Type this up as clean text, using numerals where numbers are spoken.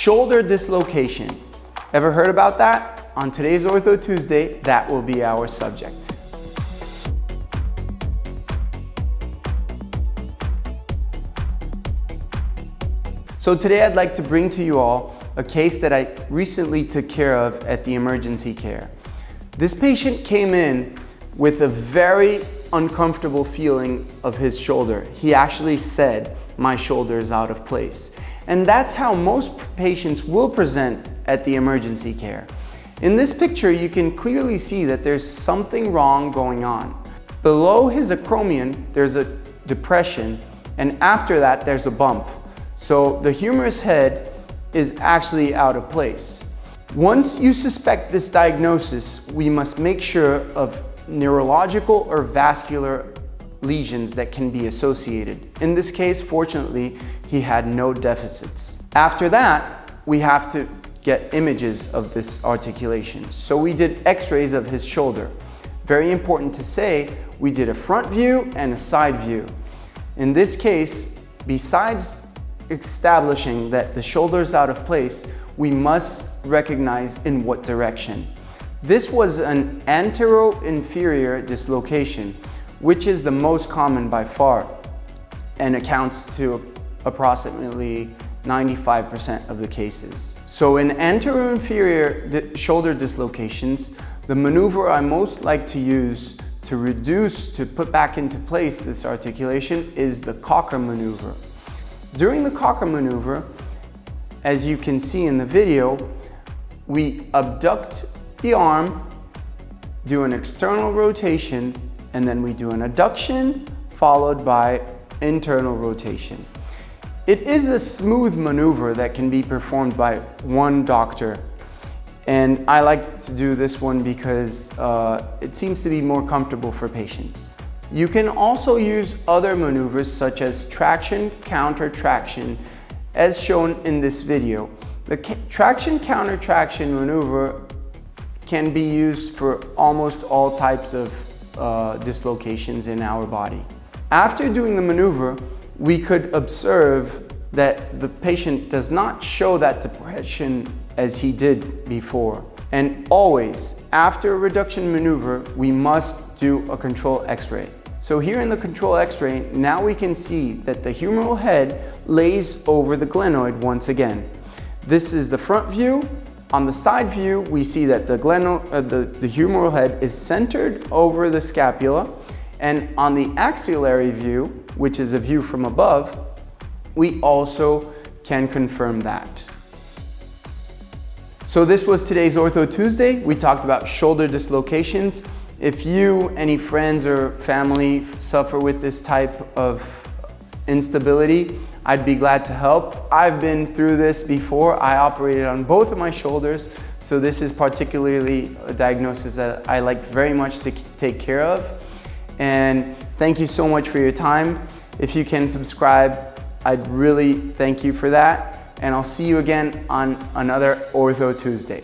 Shoulder dislocation. Ever heard about that? On today's Ortho Tuesday, that will be our subject. So today I'd like to bring to you all a case that I recently took care of at the emergency care. This patient came in with a very uncomfortable feeling of his shoulder. He actually said, "My shoulder is out of place." And that's how most patients will present at the emergency care. In this picture, you can clearly see that there's something wrong going on. Below his acromion, there's a depression, and after that, there's a bump. So the humerus head is actually out of place. Once you suspect this diagnosis, we must make sure of neurological or vascular lesions that can be associated. In this case, fortunately, he had no deficits. After that, we have to get images of this articulation. So we did x-rays of his shoulder. Very important to say, we did a front view and a side view. In this case, besides establishing that the shoulder is out of place, we must recognize in what direction. This was an antero-inferior dislocation, which is the most common by far and accounts to approximately 95% of the cases. So in antero-inferior shoulder dislocations, the maneuver I most like to use to put back into place this articulation is the Cocker maneuver. During the Cocker maneuver, as you can see in the video, we abduct the arm, do an external rotation, and then we do an adduction followed by internal rotation. It is a smooth maneuver that can be performed by one doctor, and I like to do this one because it seems to be more comfortable for patients. You can also use other maneuvers such as traction, counter traction, as shown in this video. The traction, counter traction maneuver can be used for almost all types of dislocations in our body. After doing the maneuver, we could observe that the patient does not show that depression as he did before. And always, after a reduction maneuver, we must do a control x-ray. So here in the control x-ray, now we can see that the humeral head lays over the glenoid once again. This is the front view. On the side view, we see that the humeral head is centered over the scapula, and on the axillary view, which is a view from above, we also can confirm that. So this was today's Ortho Tuesday. We talked about shoulder dislocations. If you, any friends or family suffer with this type of instability, I'd be glad to help. I've been through this before. I operated on both of my shoulders, so this is particularly a diagnosis that I like very much to take care of. And thank you so much for your time. If you can subscribe, I'd really thank you for that. And I'll see you again on another Ortho Tuesday.